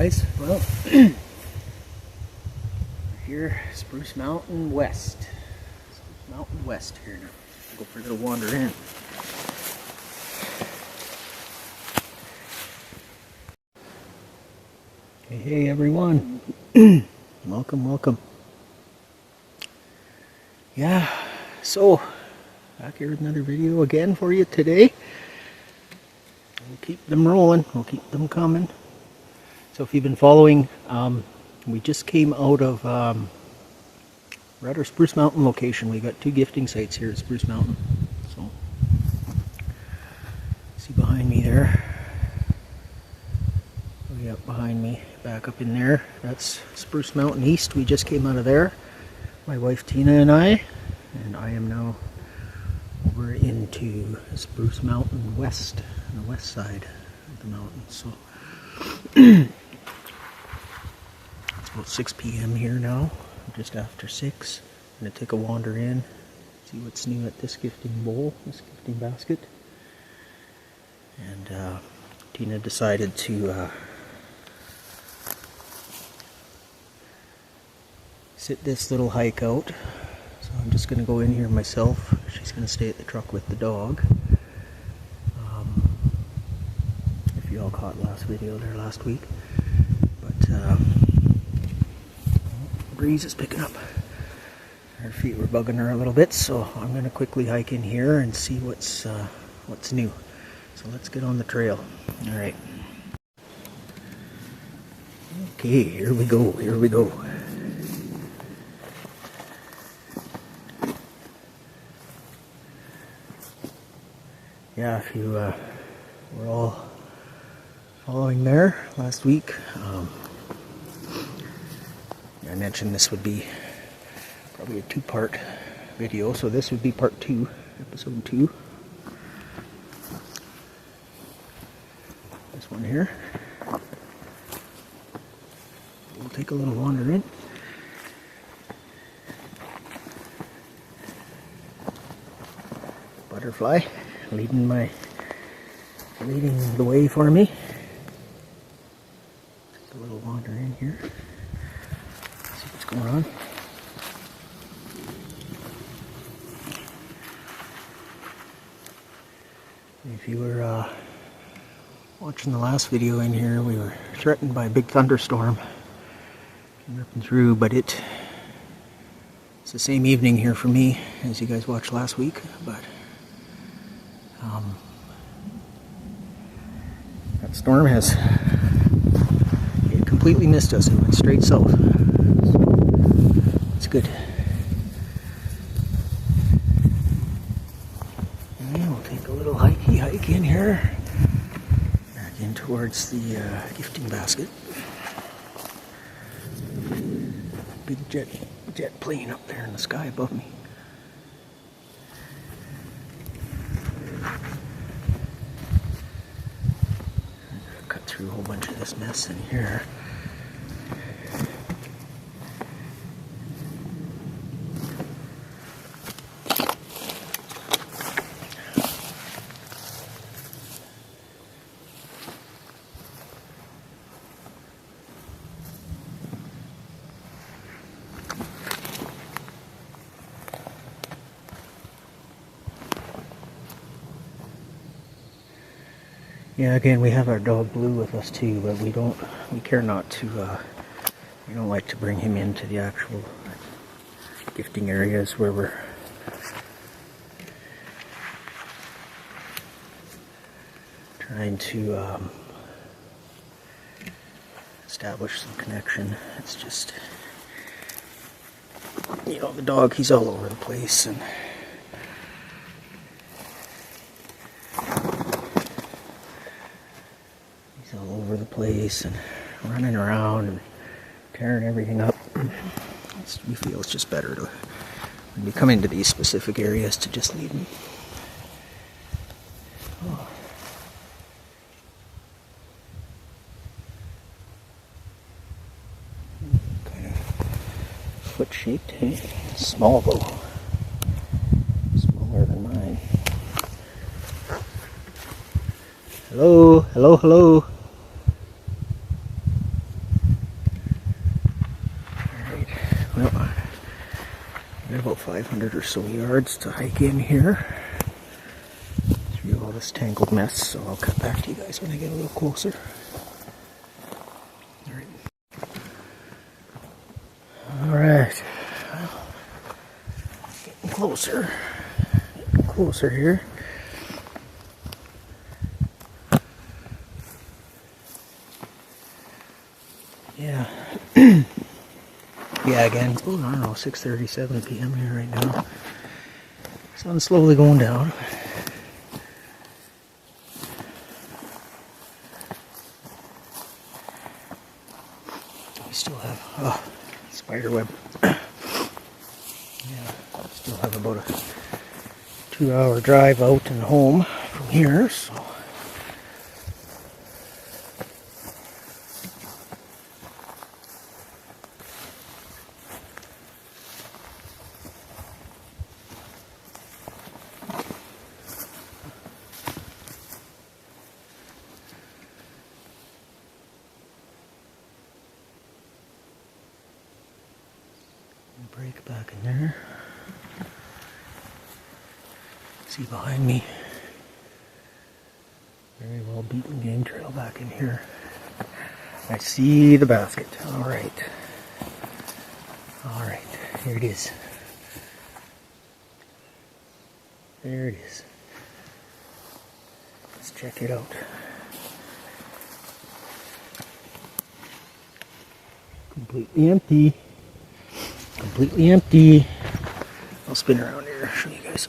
guys. Well, we're here, Spruce Mountain West. Spruce Mountain West here now. Go for a little wander in. Hey everyone. Welcome. Yeah, so back here with another video again for you today. We'll keep them rolling, we'll keep them coming. So if you've been following, we just came out of, we're at our Spruce Mountain location. We got two gifting sites here at Spruce Mountain. So, see behind me there, way up behind me, back up in there, that's Spruce Mountain East. We just came out of there, my wife Tina and I am now over into Spruce Mountain West, on the west side of the mountain. So it's about 6 p.m. here now, just after 6. I'm going to take a wander in, see what's new at this gifting bowl, this gifting basket. And Tina decided to sit this little hike out. So I'm just going to go in here myself. She's going to stay at the truck with the dog. If you all caught last video there last week. But the breeze is picking up. Her feet were bugging her a little bit, so I'm going to quickly hike in here and see what's new. So let's get on the trail. Alright. Okay, here we go. Yeah, if you were all following there last week, I mentioned this would be probably a two-part video, so this would be part 2, episode 2. This one here. We'll take a little wander in. Butterfly leading the way for me. Take a little wander in here. See what's going on. If you were watching the last video in here, we were threatened by a big thunderstorm. Came ripping through, but it's the same evening here for me as you guys watched last week, but that storm it completely missed us. It went straight south. It's good. And we'll take a little hike in here, back in towards the gifting basket. Big jet plane up there in the sky above me. Cut through a whole bunch of this mess in here. Yeah, again, we have our dog Blue with us too, but we care not to, we don't like to bring him into the actual gifting areas where we're trying to establish some connection. It's just, you know, the dog, he's all over the place, and the place and running around and tearing everything up. We feel it's just better to, when we come into these specific areas, to just leave them. Oh. Kind of foot-shaped, hey? Small though. Smaller than mine. Hello. 100 or so yards to hike in here through all this tangled mess, so I'll cut back to you guys when I get a little closer. Alright, getting closer here. Yeah. Yeah, again, I don't know, 6:37 p.m. here right now. Sun's slowly going down. We still have spider web. Yeah, still have about a 2-hour drive out and home from here, so. Break back in there. See behind me. Very well beaten game trail back in here. I see the basket. Alright. Alright. Here it is. There it is. Let's check it out. Completely empty. Completely empty. I'll spin around here, show you guys.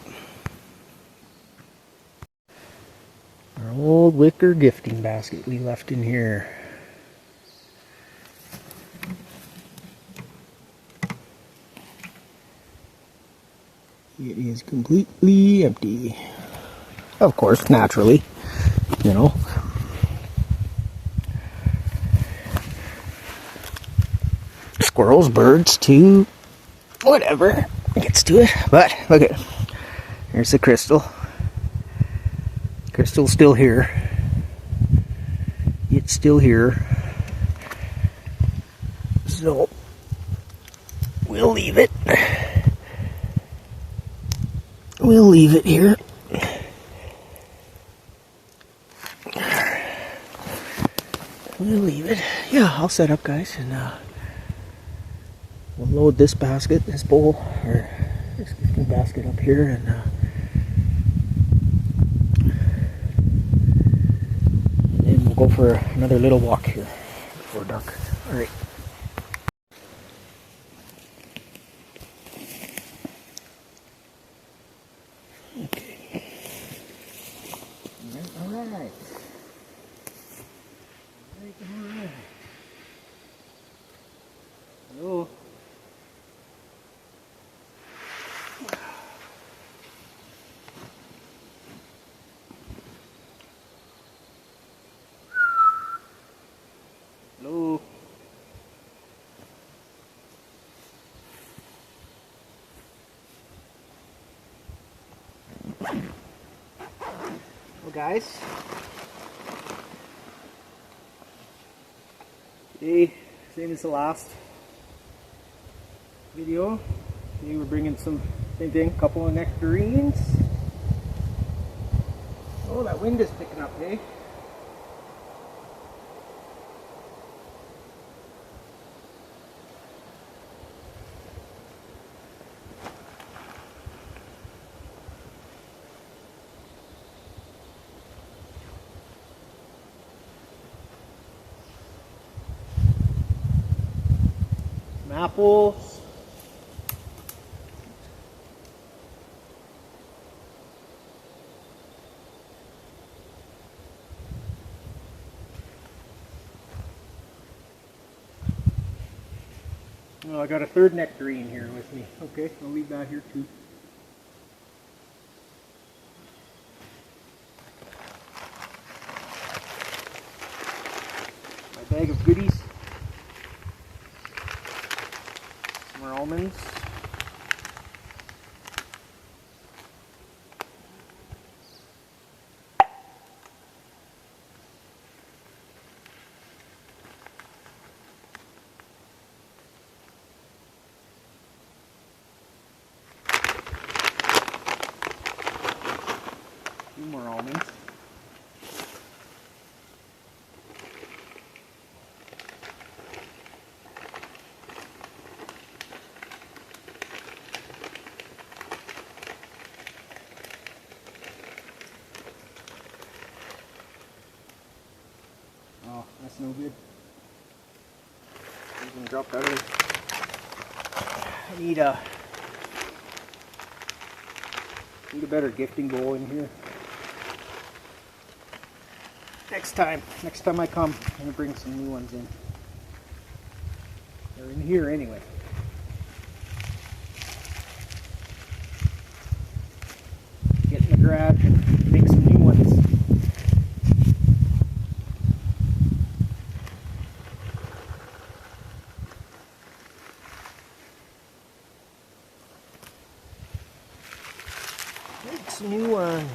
Our old wicker gifting basket we left in here. It is completely empty. Of course, naturally, you know. Squirrels, birds, too. Whatever gets to it, but look at, here's the crystal. Crystal's still here. It's still here. So we'll leave it. We'll leave it here. We'll leave it. Yeah, I'll set up, guys, and we'll load this basket, this bowl, or this gifting basket up here, and then we'll go for another little walk here before dark. Alright. Okay. Alright. Alright. Hello. Hello. Well, guys, today, same as the last video, today we're bringing some, same thing, couple of nectarines. Oh, that wind is picking up, hey? Apples. Oh, I got a third nectarine here with me. Okay, I'll leave that here too. My bag of goodies. More almonds. Oh, that's no good. Even dropped out of it. I need a better gifting bowl in here. Next time I come, I'm gonna bring some new ones in. They're in here anyway. Get in the garage and make some new ones. Make some new ones.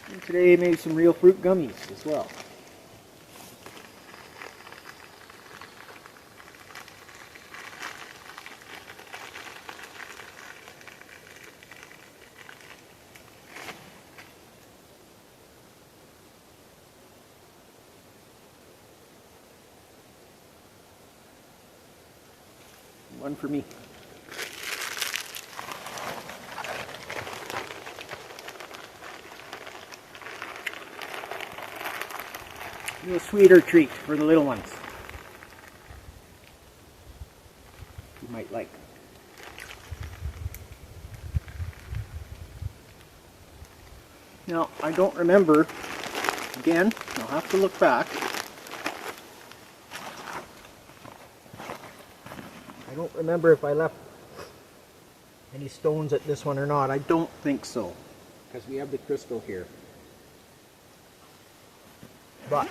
And today I made some real fruit gummies as well. One for me. A little sweeter treat for the little ones. You might like. Now, I don't remember, again, I'll have to look back. I don't remember if I left any stones at this one or not. I don't think so, because we have the crystal here. But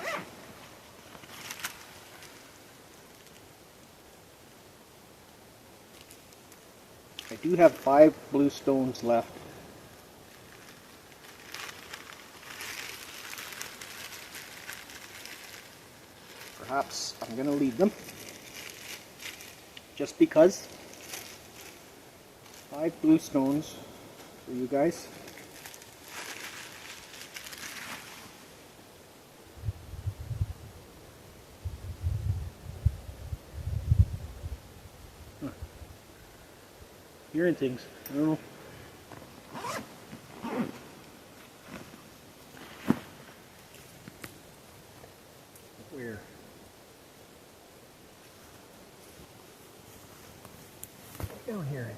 I do have 5 blue stones left. Perhaps I'm going to leave them. Just because. 5 blue stones for you guys. Hearing things. I don't know. Where? Down here.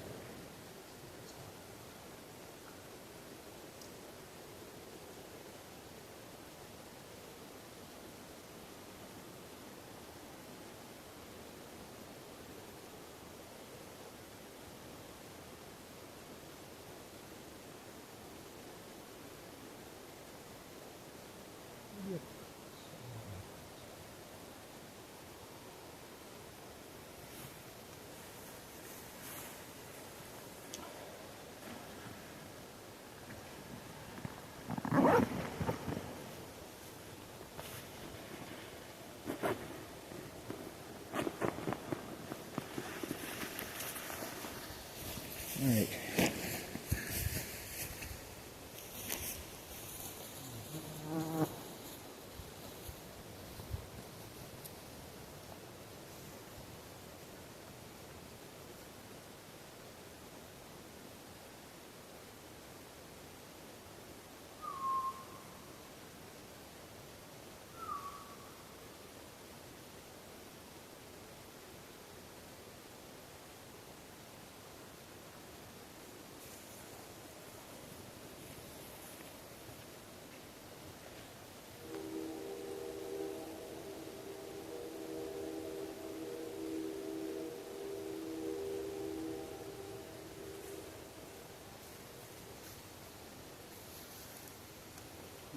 All right.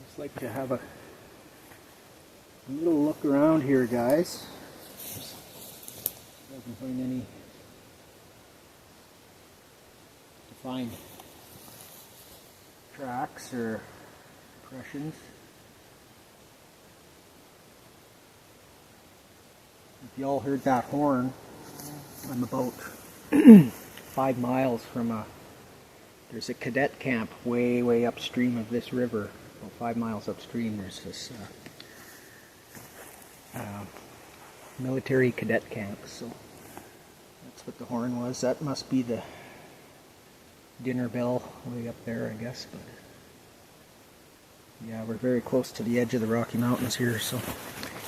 Just like to have a little look around here, guys. Doesn't find any defined tracks or impressions. If y'all heard that horn, I'm about 5 miles from there's a cadet camp way upstream of this river. About 5 miles upstream, there's this military cadet camp. So that's what the horn was. That must be the dinner bell way up there, I guess. But yeah, we're very close to the edge of the Rocky Mountains here. So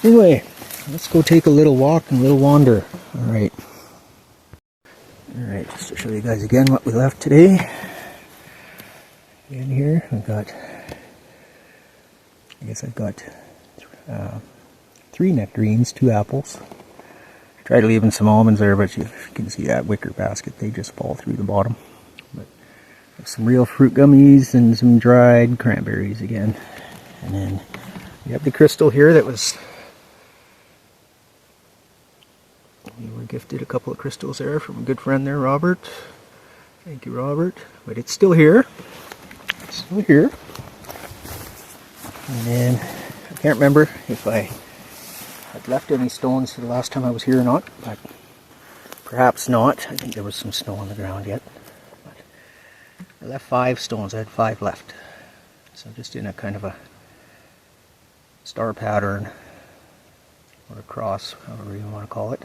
anyway, let's go take a little walk and a little wander. Alright, just to show you guys again what we left today. In here, I've got 3 nectarines, 2 apples. Tried leaving some almonds there, but you can see that wicker basket, they just fall through the bottom. But some real fruit gummies and some dried cranberries again. And then we have the crystal here that was... We were gifted a couple of crystals there from a good friend there, Robert. Thank you, Robert. But it's still here. It's still here. And then I can't remember if I had left any stones the last time I was here or not, but perhaps not. I think there was some snow on the ground yet. But I left 5 stones. I had 5 left. So just in a kind of a star pattern or a cross, however you want to call it.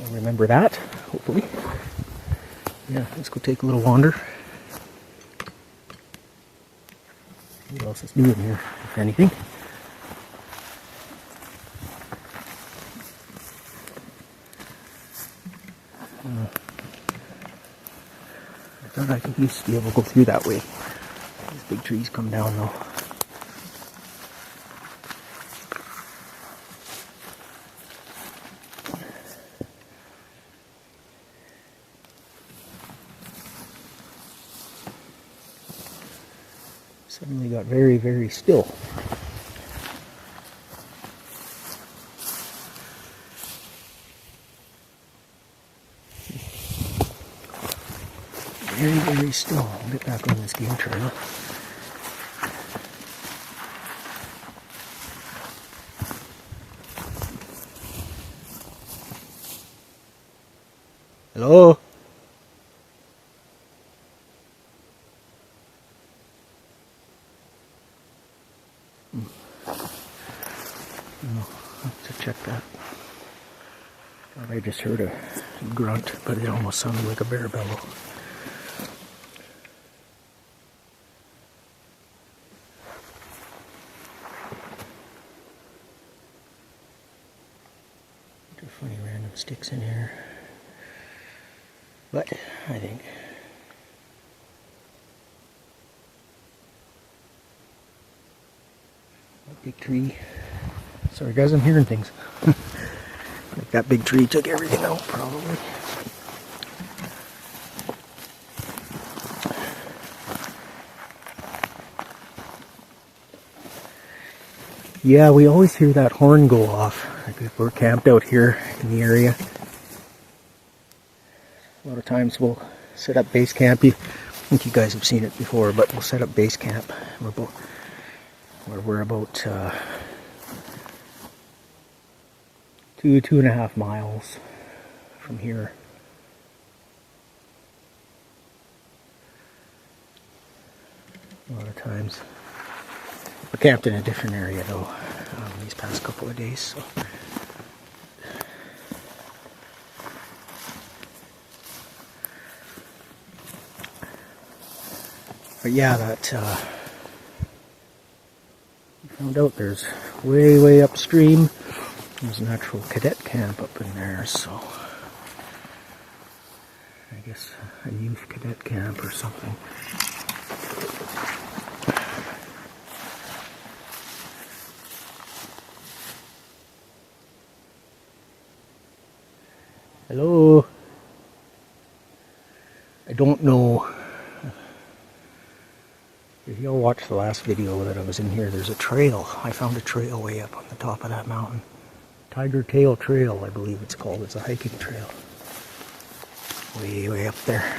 I'll remember that, hopefully. Yeah, let's go take a little wander. What else is new in here, if anything? I thought I used to be able to go through that way. These big trees come down though. Suddenly got very, very still. Very, very still. I'll get back on this game trail. Hello? I'll have to check that. I just heard a grunt, but it almost sounded like a bear bellow. Funny random sticks in here. But I think that big tree. Sorry guys, I'm hearing things. Like that big tree took everything out, probably. Yeah, we always hear that horn go off. Like if we're camped out here in the area. A lot of times we'll set up base camp. I think you guys have seen it before, but we'll set up base camp. We're about 2.5 miles from here. A lot of times. We're camped in a different area though these past couple of days. So. But yeah, that we found out there's way upstream. There's an actual cadet camp up in there, so I guess a youth cadet camp or something. Hello? I don't know if y'all watched the last video that I was in here. There's a trail. I found a trail way up on the top of that mountain. Tiger Tail Trail, I believe it's called. It's a hiking trail. Way up there.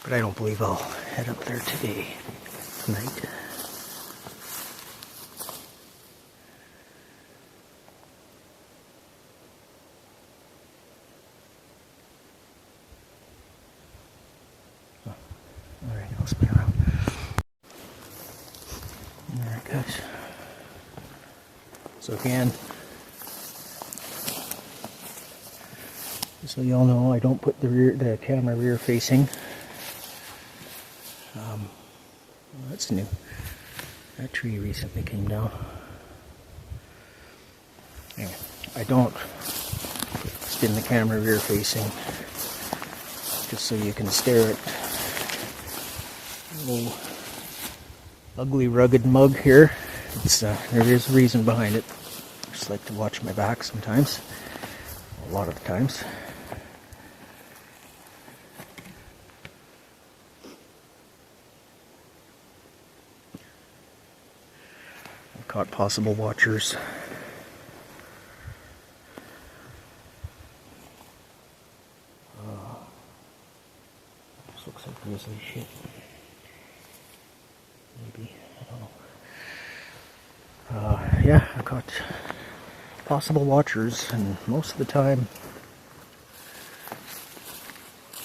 But I don't believe I'll head up there tonight. Alright, I'll spin around. So again, so you all know, I don't put the camera rear facing. Well, that's new. That tree recently came down. Anyway, I don't spin the camera rear facing, just so you can stare at the little ugly rugged mug here. There is a reason behind it. I just like to watch my back sometimes, a lot of the times. I've caught possible watchers. This looks like grizzly shit. Maybe, I don't know. Yeah, I caught possible watchers, and most of the time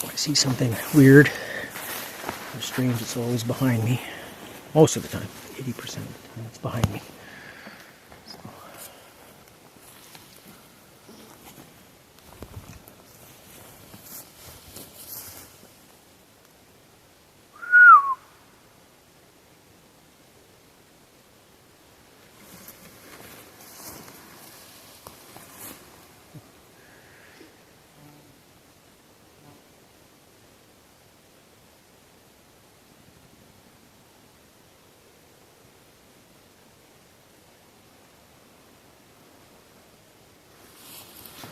when I see something weird or strange, it's always behind me. Most of the time, 80% of the time, it's behind me. So.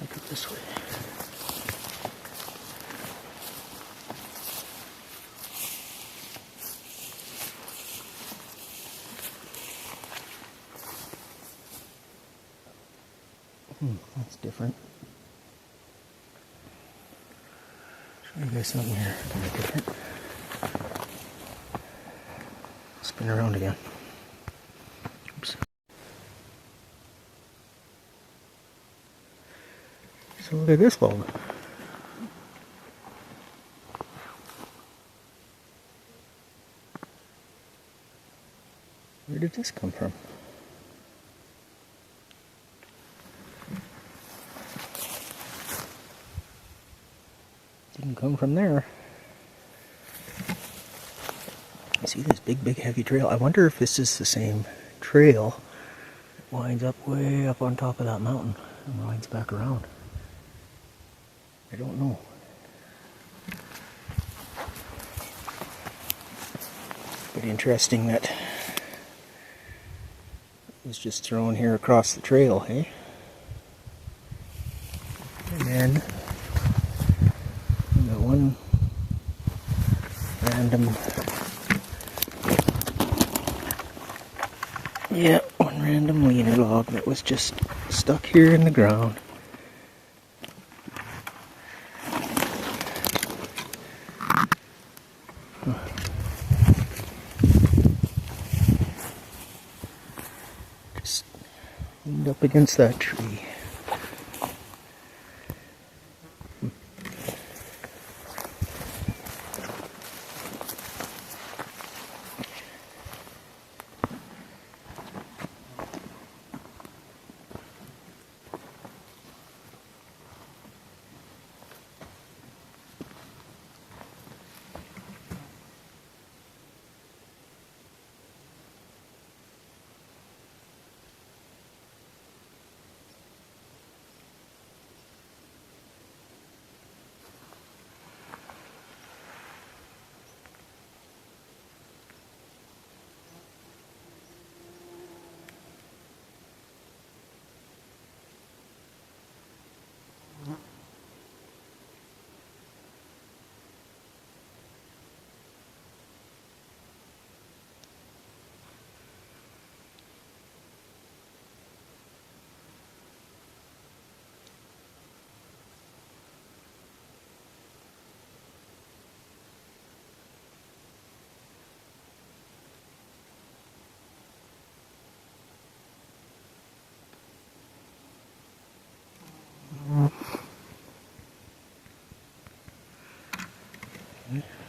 I go this way. That's different. Show you guys something here kind of different. Spin around again. Oops. So look at this bulb. Where did this come from? Didn't come from there. I see this big heavy trail. I wonder if this is the same trail that winds up way up on top of that mountain and winds back around. I don't know. But interesting that it was just thrown here across the trail, hey? And then we got one random, one random leaner log that was just stuck here in the ground. Just leaned up against that tree.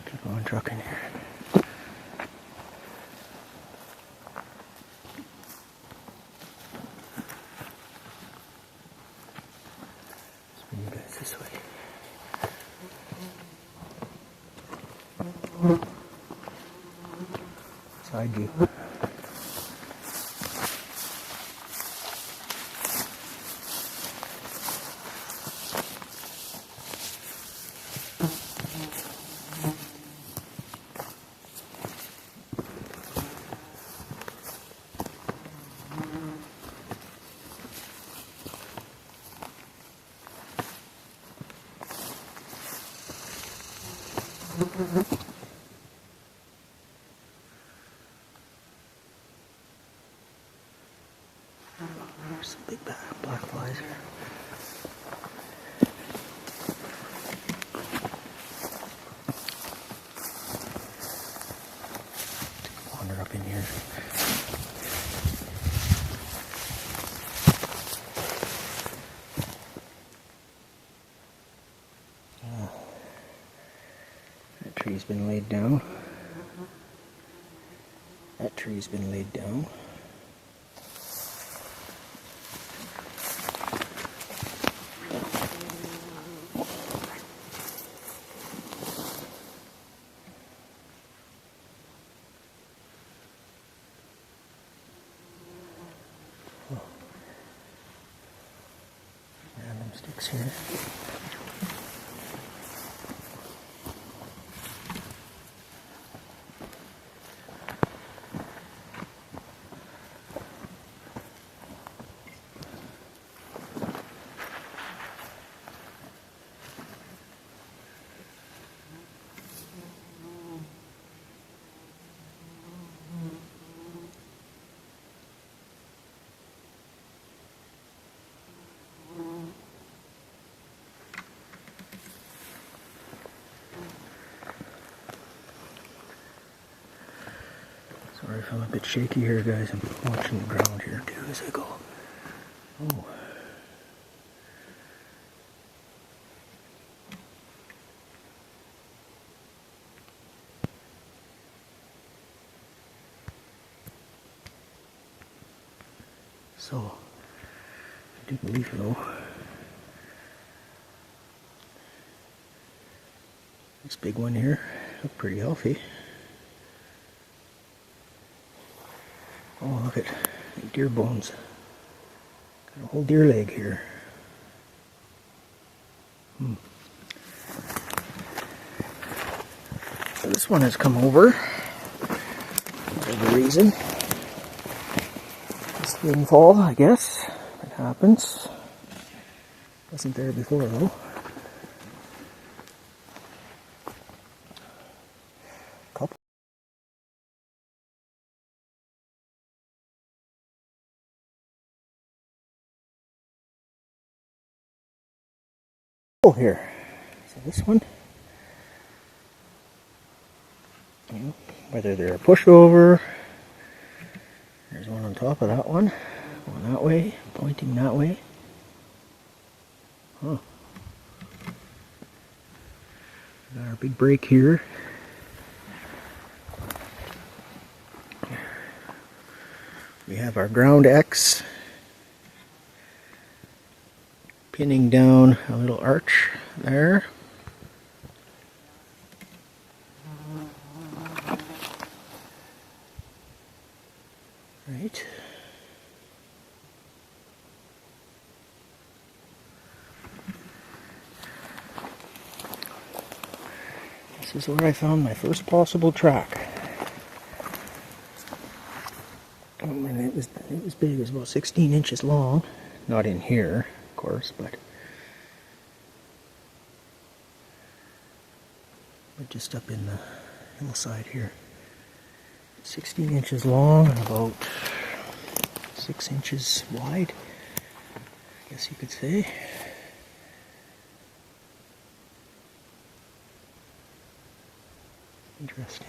Keep on trucking here. Side view. There's some big black flies here. Take a wander up in here. That tree's been laid down. That tree's been laid down. Random sticks here. Sorry if I'm a bit shaky here, guys. I'm watching the ground here too as I go. Oh. So, I do believe though, this big one here looked pretty healthy. Oh, look at deer bones. Got a whole deer leg here. So this one has come over for whatever reason. This rainfall, I guess. It happens. Wasn't there before though. Couple. Here. So this one, you know, whether they're a pushover, there's one on top of that one, going that way, pointing that way. Huh. Got our big break here. We have our ground X pinning down a little arch there. Right. This is where I found my first possible track. And it was big. It was about 16 inches long. Not in here, of course, but just up in the hillside here. 16 inches long and about 6 inches wide, I guess you could say. Interesting.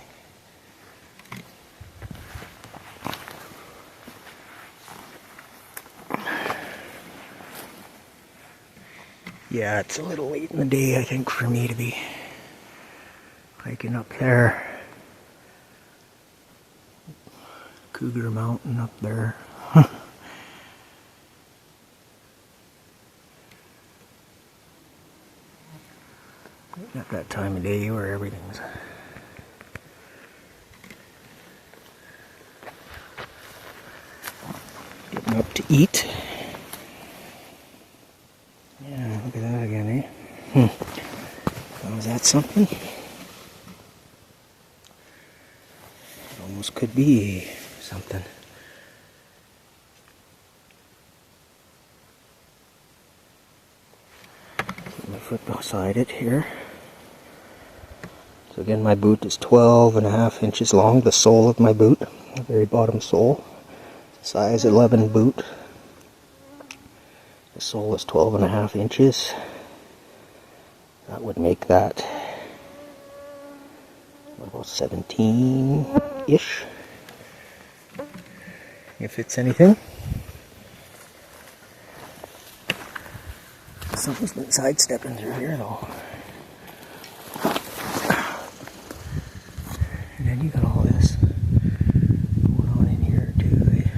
Yeah, it's a little late in the day, I think, for me to be hiking up there. Cougar Mountain up there. Not that time of day where everything's up to eat. Yeah, look at that again, eh? Oh, is that something? It almost could be something. Keep my foot beside it here. So again, my boot is 12.5 inches long, the sole of my boot, the very bottom sole. Size 11 boot. The sole is 12.5 inches. That would make that about 17-ish, if it's anything. Something's been sidestepping through here though. And then you got all this going on in here too, eh?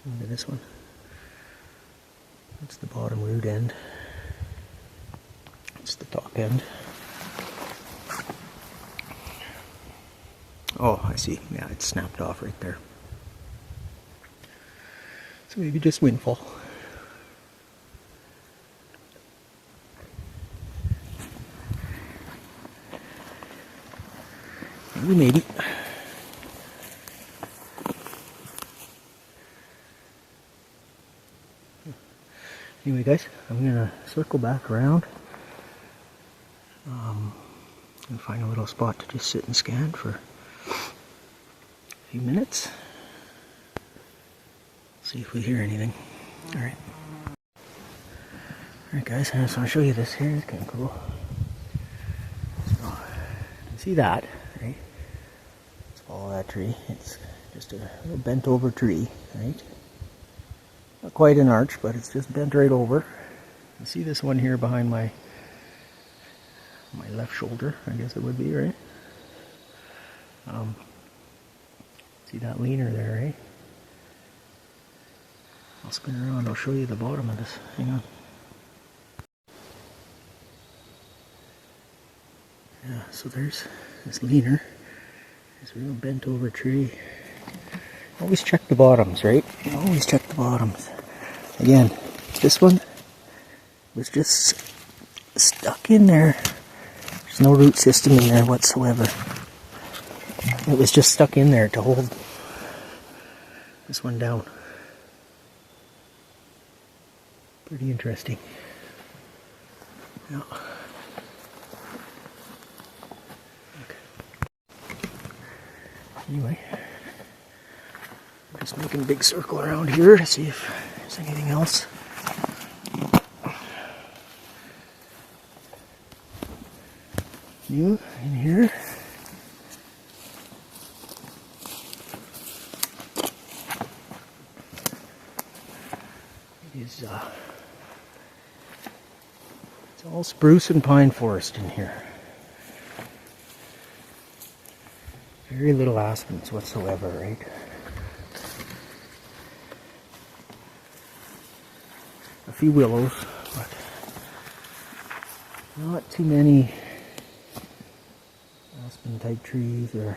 Look at this one. That's the bottom root end. It's the top end. Oh, I see. Yeah, it snapped off right there. So maybe just windfall. Maybe. Anyway, guys, I'm gonna circle back around and find a little spot to just sit and scan for a few minutes. See if we hear anything. Alright. Alright guys, I just want to show you this here. It's kind of cool. So, you can see that, right? Let's follow that tree. It's just a little bent over tree, right? Not quite an arch, but it's just bent right over. You see this one here behind my left shoulder, I guess it would be, right? See that leaner there, right? I'll spin around, I'll show you the bottom of this. Hang on. Yeah, so there's this leaner. This real bent over tree. Always check the bottoms, right? Always check the bottoms. Again, this one was just stuck in there. There's no root system in there whatsoever. It was just stuck in there to hold this one down. Pretty interesting. Yeah. Okay. Anyway, I'm just making a big circle around here to see if there's anything else. New in here. It is it's all spruce and pine forest in here. Very little aspens whatsoever, right? A few willows, but not too many aspen type trees or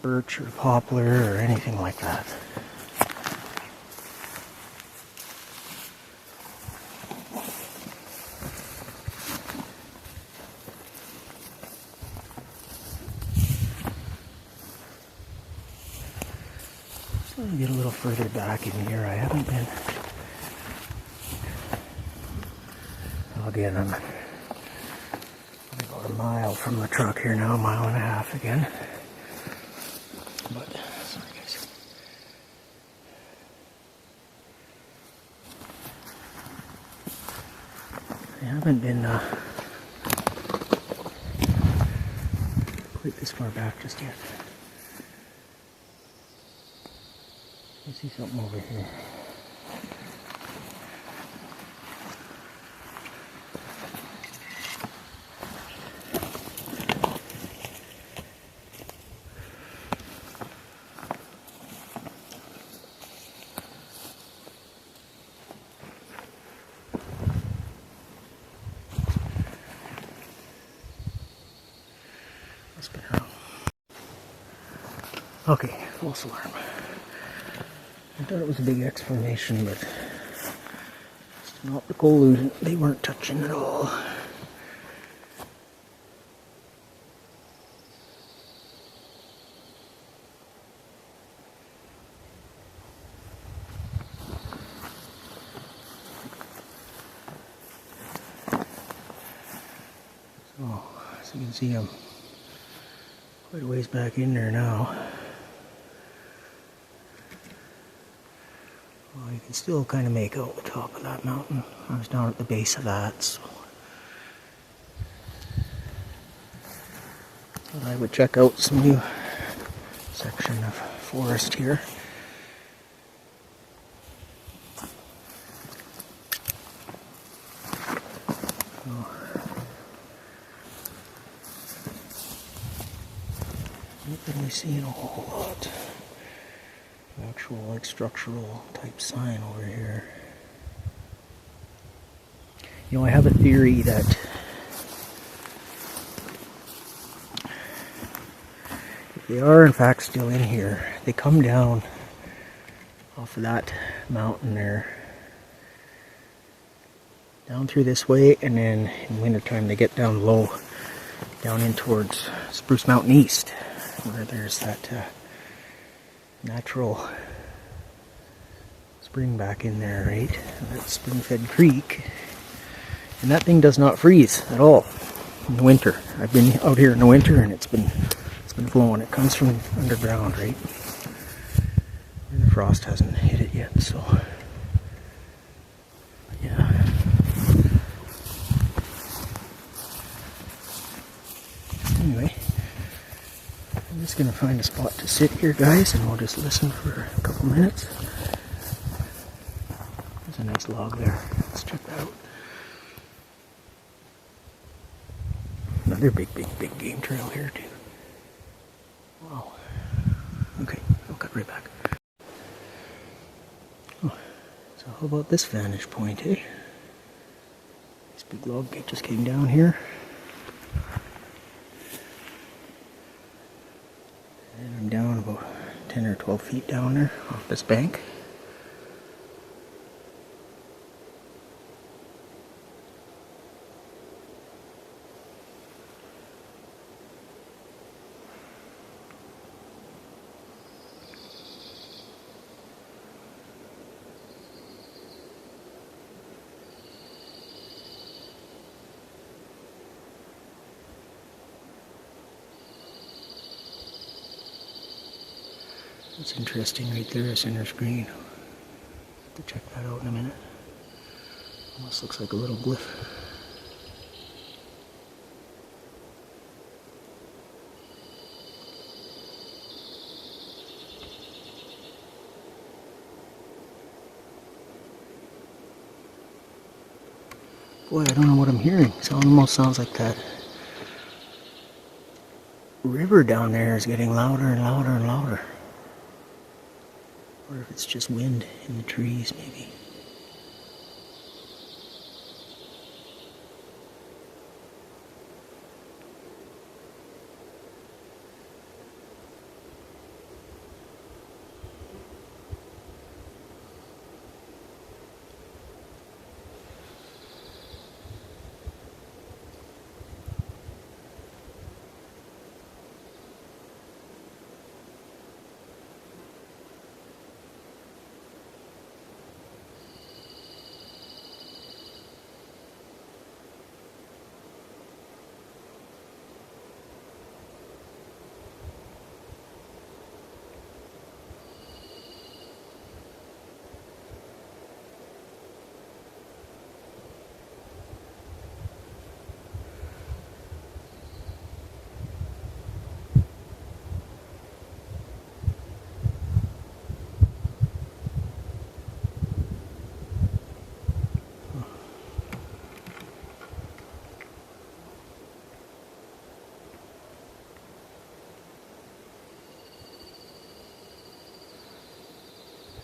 birch or poplar or anything like that. So I'll get a little further back in here. I haven't been. Again, I'm about a mile from the truck here now, a mile and a half again. But, sorry guys. I haven't been quite this far back just yet. I see something over here. Okay, false alarm. I thought it was a big explanation, but it's an optical illusion. They weren't touching at all. So, as you can see, I'm quite a ways back in there now. Well, you can still kind of make out the top of that mountain. I was down at the base of that, so thought I would check out some new section of forest here. Not really seeing a whole lot. Actual like structural type sign over here. You know, I have a theory that if they are in fact still in here, they come down off of that mountain there, down through this way, and then in wintertime they get down low, down in towards Spruce Mountain East, where there's that natural spring back in there, right? And that spring-fed creek. And that thing does not freeze at all in the winter. I've been out here in the winter and it's been flowing. It comes from underground, right? And the frost hasn't hit it yet, so yeah. Anyway, I'm just gonna find a spot to sit here, guys, and we'll just listen for a couple minutes. There's a nice log there. Let's check that out. Another big game trail here too. Wow. Okay, I'll cut right back. Oh, so how about this vantage point, eh? This big log just came down here. And I'm down about 10 or 12 feet down there off this bank. It's interesting right there, center screen. Have to check that out in a minute. Almost looks like a little glyph. Boy, I don't know what I'm hearing. It almost sounds like that river down there is getting louder and louder and louder. Or if it's just wind in the trees, maybe.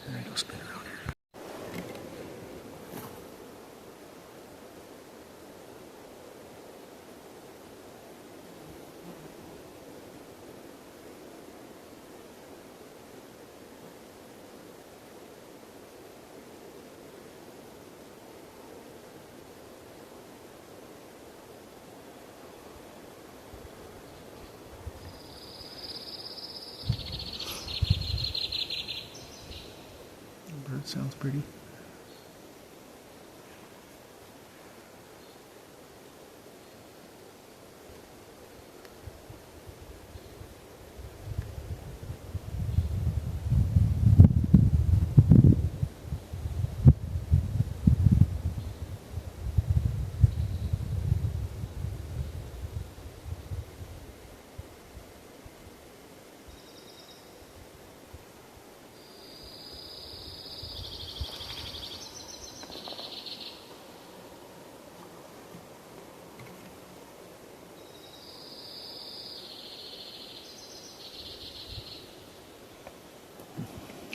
Alright, I'll spin around here. That sounds pretty.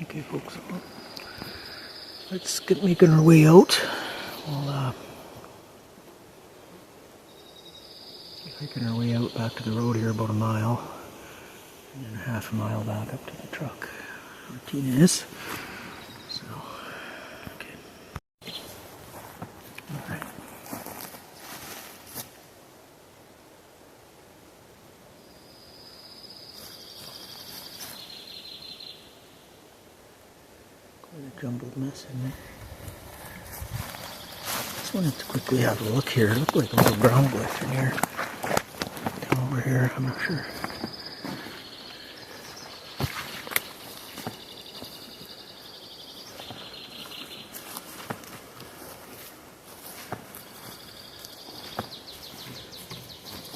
Okay, folks, let's get making our way out. We'll get making our way out back to the road here, about a mile, and then a half a mile back up to the truck where Tina is. So, okay. All right. Quite a jumbled mess in there. Just wanted to quickly have a look here. It looked like a little brown glyph in here. Down over here, I'm not sure.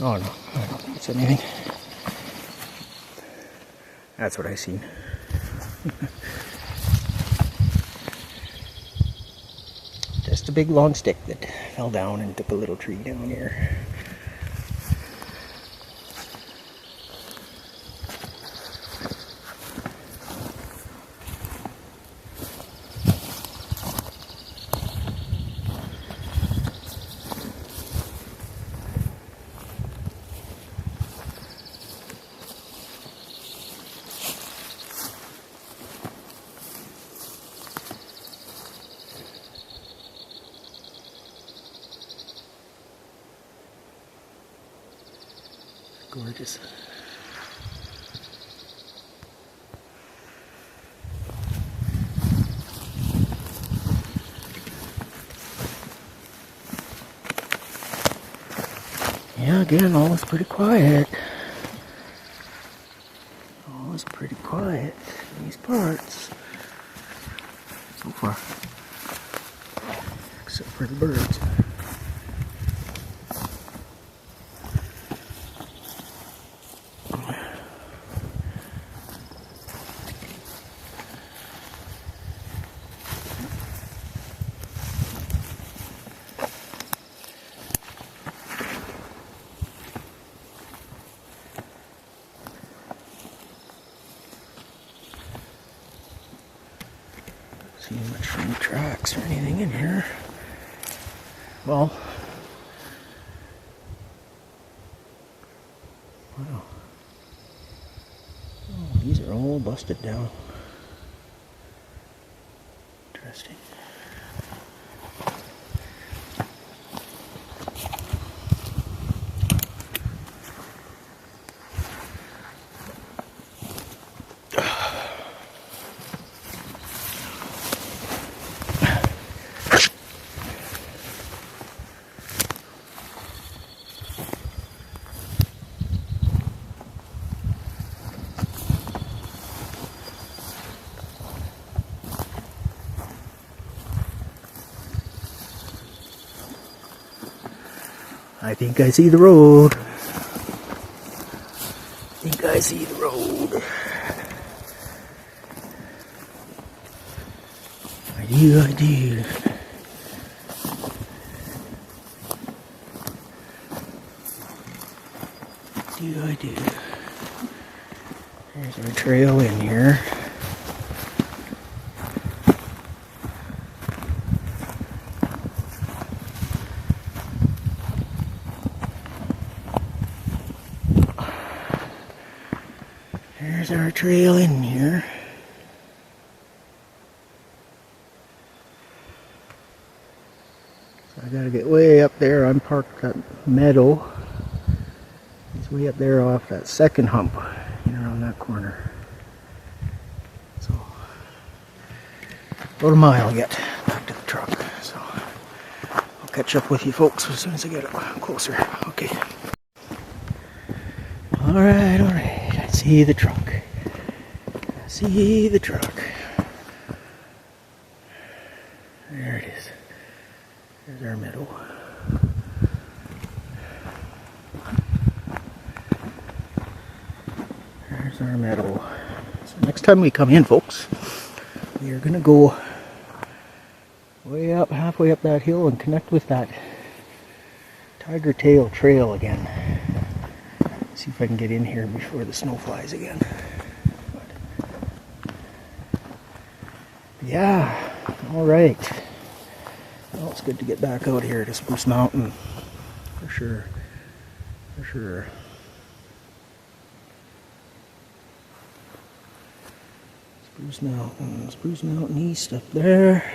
Oh no, I don't think it's anything. That's what I seen. Just a big long stick that fell down and took a little tree down here. Gorgeous. Yeah, again, all is pretty quiet. All is pretty quiet in these parts. So far. Except for the birds. See much from tracks or anything in here. Well, wow. Oh, these are all busted down. Interesting. I think I see the road. I think I see the road. I do, I do. I do. There's our trail in here. There's our trail in here. So I gotta get way up there. I'm parked at meadow. It's way up there off that second hump, around that corner. So about a mile yet back to the truck. So I'll catch up with you folks as soon as I get closer. Okay. Alright, alright. I see the truck. I see the truck. There it is. There's our meadow. There's our meadow. So next time we come in, folks, we are going to go way up, halfway up that hill and connect with that Tiger Tail Trail again. See if I can get in here before the snow flies again. But yeah, alright. Well, it's good to get back out here to Spruce Mountain. For sure. For sure. Spruce Mountain East up there.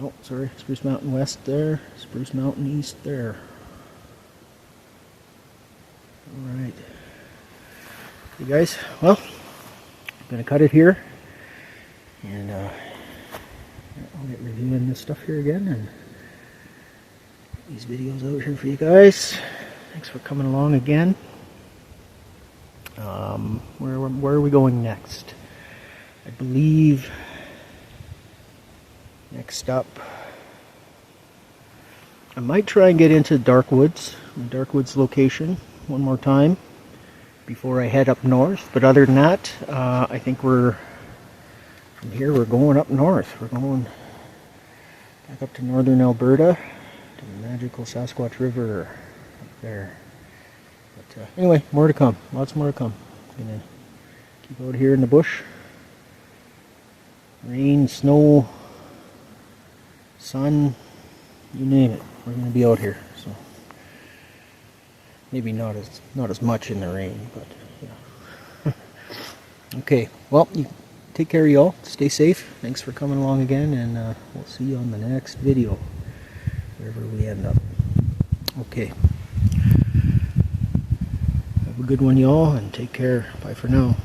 Oh, sorry, Spruce Mountain West there, Spruce Mountain East there. Alright. You guys, well, I'm going to cut it here. And I'll get reviewing this stuff here again and get these videos out here for you guys. Thanks for coming along again. Where are we going next? I believe next up, I might try and get into the Dark Woods location one more time before I head up north. But other than that, I think from here we're going up north. We're going back up to northern Alberta to the magical Sasquatch River up there. But anyway, more to come. Lots more to come. I'm gonna keep out here in the bush. Rain, snow, sun, you name it. We're gonna be out here. So maybe not as much in the rain, but yeah. Okay. Well, you take care of y'all. Stay safe. Thanks for coming along again, and we'll see you on the next video, wherever we end up. Okay. Have a good one, y'all, and take care. Bye for now.